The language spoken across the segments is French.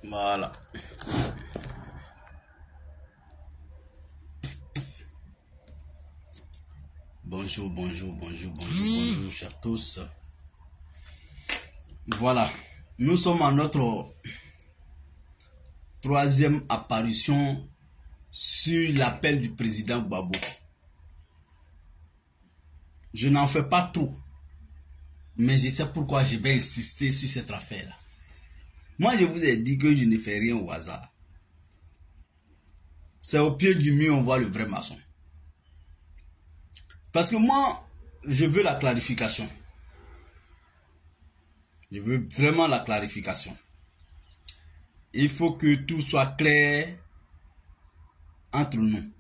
Voilà. Bonjour, chers tous. Voilà. Nous sommes à notre troisième apparition sur l'appel du président Gbagbo. Je n'en fais pas trop, mais je sais pourquoi je vais insister sur cette affaire-là. Moi, je vous ai dit que je ne fais rien au hasard. C'est au pied du mur on voit le vrai maçon. Parce que moi, je veux la clarification. Je veux vraiment la clarification. Il faut que tout soit clair entre nous.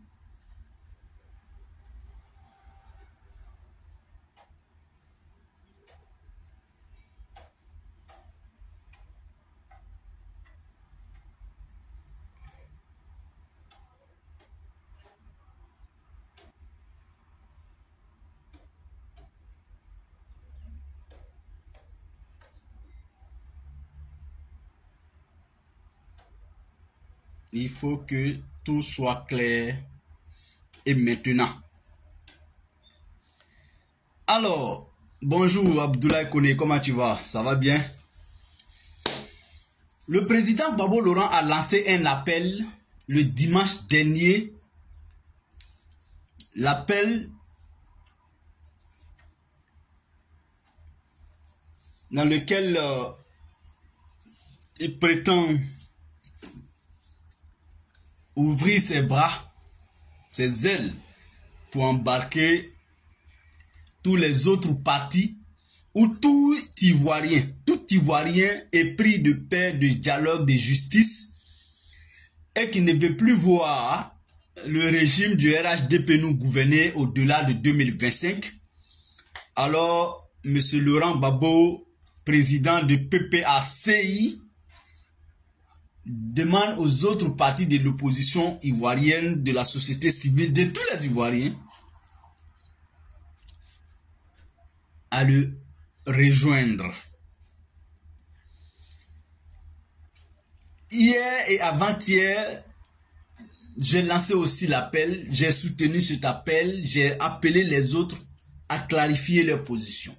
Il faut que tout soit clair et maintenant. Alors, bonjour Abdoulaye Kone, comment tu vas? Ça va bien? Le président Gbagbo Laurent a lancé un appel le dimanche dernier. L'appel dans lequel il prétend ouvrir ses bras, ses ailes, pour embarquer tous les autres partis où tout Ivoirien est pris de paix, de dialogue, de justice et qui ne veut plus voir le régime du RHDP nous gouverner au-delà de 2025. Alors, M. Laurent Gbagbo, président de PPACI, demande aux autres partis de l'opposition ivoirienne, de la société civile, de tous les Ivoiriens, à le rejoindre. Hier et avant-hier, j'ai lancé aussi l'appel, j'ai soutenu cet appel, j'ai appelé les autres à clarifier leur position.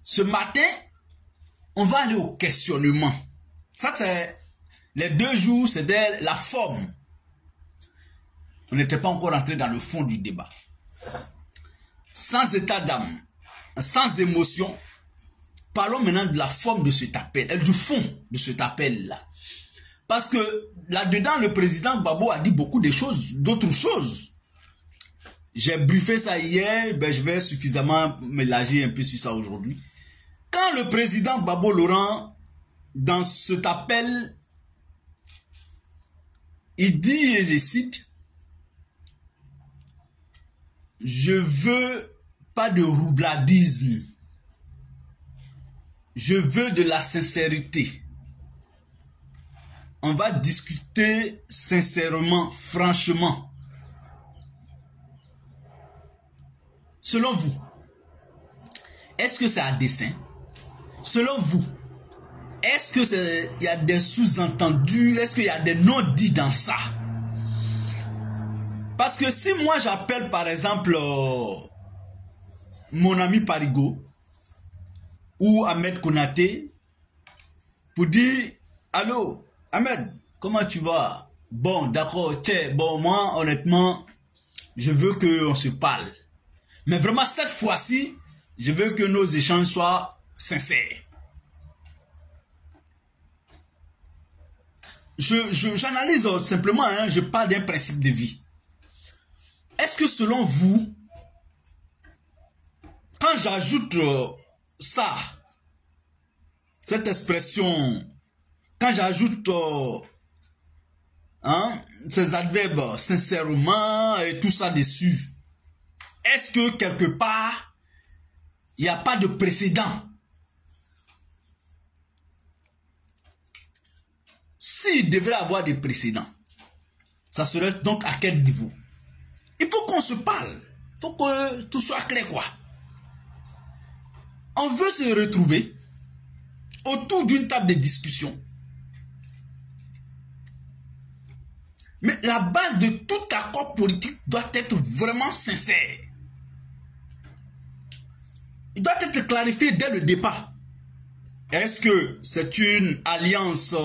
Ce matin, on va aller au questionnement. Ça, c'est les 2 jours, c'était la forme. On n'était pas encore entré dans le fond du débat. Sans état d'âme, sans émotion, parlons maintenant de la forme de cet appel, du fond de cet appel-là. Parce que là-dedans, le président Gbagbo a dit beaucoup de choses, d'autres choses. J'ai briefé ça hier, ben je vais suffisamment m'élargir un peu sur ça aujourd'hui. Quand le président Gbagbo Laurent, dans cet appel, il dit, et je cite, « Je veux pas de roubladisme. Je veux de la sincérité. On va discuter sincèrement, franchement. Selon vous, est-ce que c'est à dessein? Selon vous, est-ce que il y a des sous-entendus? Est-ce qu'il y a des non-dits dans ça? Parce que si moi j'appelle par exemple mon ami Parigo ou Ahmed Konaté pour dire « Allô, Ahmed, comment tu vas? Bon, d'accord, tiens, bon, moi, honnêtement, je veux qu'on se parle. Mais vraiment, cette fois-ci, je veux que nos échanges soient sincères. » J'analyse simplement, hein, je parle d'un principe de vie. Est-ce que selon vous, quand j'ajoute ça, cette expression, quand j'ajoute ces adverbes sincèrement et tout ça dessus, est-ce que quelque part, il n'y a pas de précédent? S'il devrait avoir des précédents, ça serait donc à quel niveau? Il faut qu'on se parle. Il faut que tout soit clair, quoi. On veut se retrouver autour d'une table de discussion Mais la base de tout accord politique doit être vraiment sincère. Il doit être clarifié dès le départ. Est-ce que c'est une alliance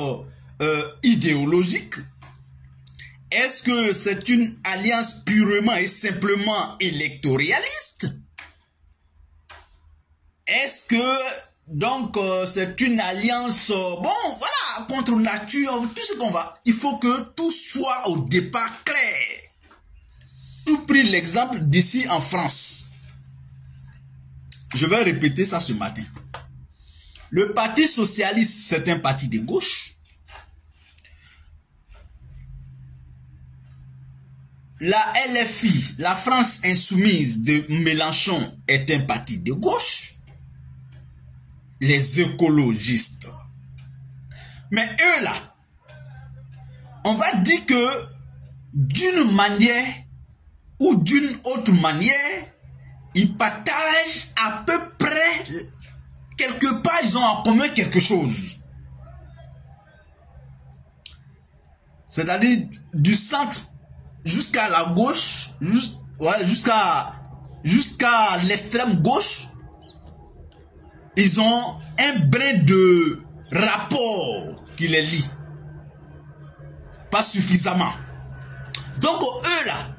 idéologique? Est-ce que c'est une alliance purement et simplement électoraliste? Est-ce que donc c'est une alliance bon voilà contre nature, tout ce qu'on va. Il faut que tout soit au départ clair. J'ai pris l'exemple d'ici en France. Je vais répéter ça ce matin. Le Parti socialiste, c'est un parti de gauche. La LFI, la France insoumise de Mélenchon, est un parti de gauche. Les écologistes. Mais eux là, on va dire que d'une manière ou d'une autre manière, ils partagent à peu près, quelque part, ils ont en commun quelque chose. C'est-à-dire du centre jusqu'à la gauche, jusqu'à l'extrême gauche, ils ont un brin de rapport qui les lie. Pas suffisamment. Donc eux là,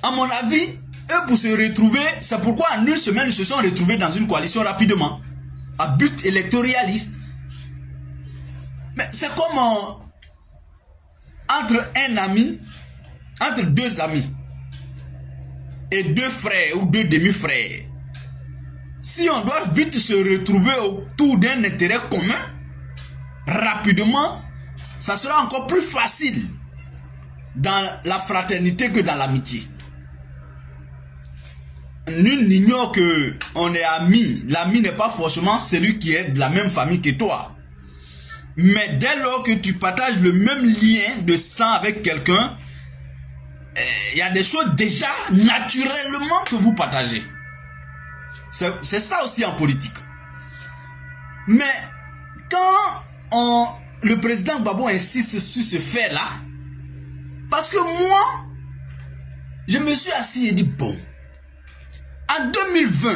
à mon avis, eux pour se retrouver, c'est pourquoi en une semaine ils se sont retrouvés dans une coalition rapidement, à but électoraliste. Mais c'est comme entre un ami, entre deux amis et deux frères ou deux demi-frères. Si on doit vite se retrouver autour d'un intérêt commun, rapidement, ça sera encore plus facile dans la fraternité que dans l'amitié. Nul n'ignore qu'on est amis. L'ami n'est pas forcément celui qui est de la même famille que toi. Mais dès lors que tu partages le même lien de sang avec quelqu'un, il y a des choses déjà naturellement que vous partagez. C'est ça aussi en politique. Mais quand le président Gbagbo insiste sur ce fait-là, parce que moi, je me suis assis et dit, bon, en 2020,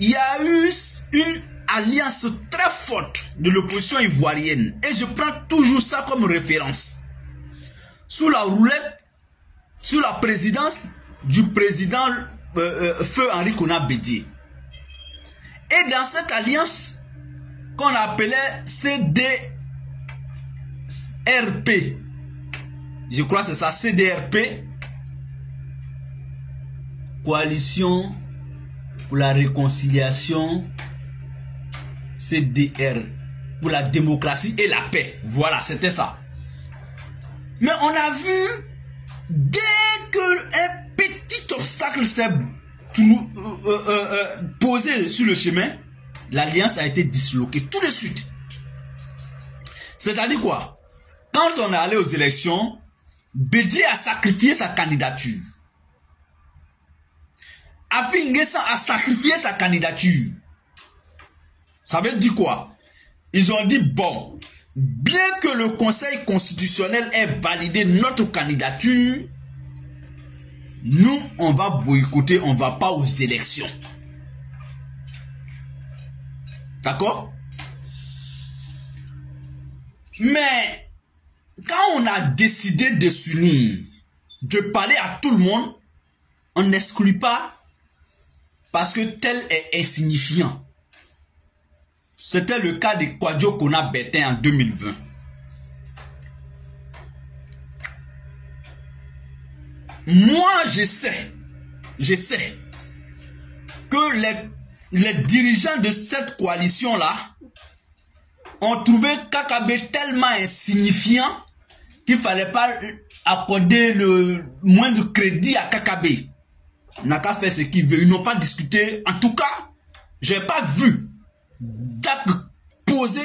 il y a eu une alliance très forte de l'opposition ivoirienne. Et je prends toujours ça comme référence. Sous la roulette, sous la présidence du président Feu Henri Konan Bédié. Et dans cette alliance qu'on appelait CDRP, je crois que c'est ça, CDRP, Coalition pour la réconciliation, CDR, pour la démocratie et la paix. Voilà, c'était ça. Mais on a vu, dès qu'un petit obstacle s'est posé sur le chemin, l'alliance a été disloquée tout de suite. C'est-à-dire quoi? Quand on est allé aux élections, Bédié a sacrifié sa candidature. Afin N'Guessan a sacrifié sa candidature. Ça veut dire quoi? Ils ont dit, bon, bien que le Conseil constitutionnel ait validé notre candidature, nous, on va boycotter, on ne va pas aux élections. D'accord? Mais, quand on a décidé de s'unir, de parler à tout le monde, on n'exclut pas parce que tel est insignifiant. C'était le cas de Kwadjo Kona Bertin en 2020. Moi, je sais que les dirigeants de cette coalition-là ont trouvé Kakabe tellement insignifiant qu'il ne fallait pas accorder le moindre crédit à Kakabe. Il n'a qu'à faire ce qu'il veut. Ils n'ont pas discuté. En tout cas, je n'ai pas vu d'acte posé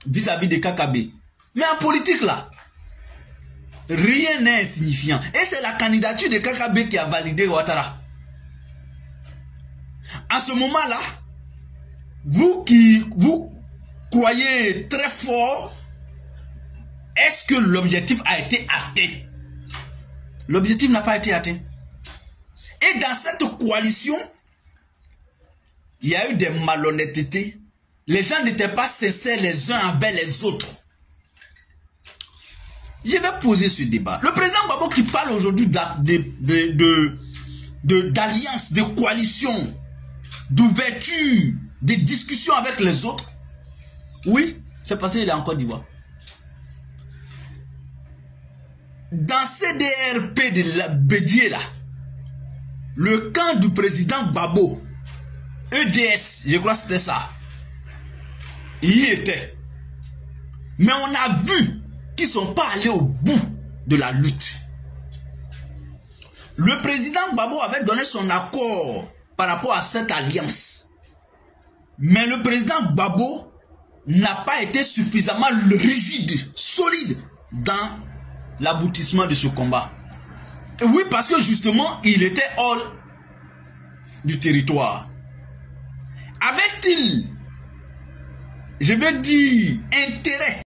vis-à-vis de Kakabe. Mais en politique, là, rien n'est insignifiant. Et c'est la candidature de Kakabe qui a validé Ouattara. À ce moment-là, vous croyez très fort est-ce que l'objectif a été atteint? L'objectif n'a pas été atteint. Et dans cette coalition, il y a eu des malhonnêtetés. Les gens n'étaient pas sincères les uns envers les autres. Je vais poser ce débat. Le président Gbagbo qui parle aujourd'hui d'alliance, de coalition, d'ouverture, de discussion avec les autres. Oui, c'est parce qu'il est en Côte d'Ivoire. Dans CDRP de la Bédier là, le camp du président Gbagbo, EDS, je crois que c'était ça, il y était. Mais on a vu qu'ils ne sont pas allés au bout de la lutte. Le président Gbagbo avait donné son accord par rapport à cette alliance. Mais le président Gbagbo n'a pas été suffisamment rigide, solide dans l'aboutissement de ce combat. Et oui, parce que justement, il était hors du territoire. Avait-il, je vais dire, intérêt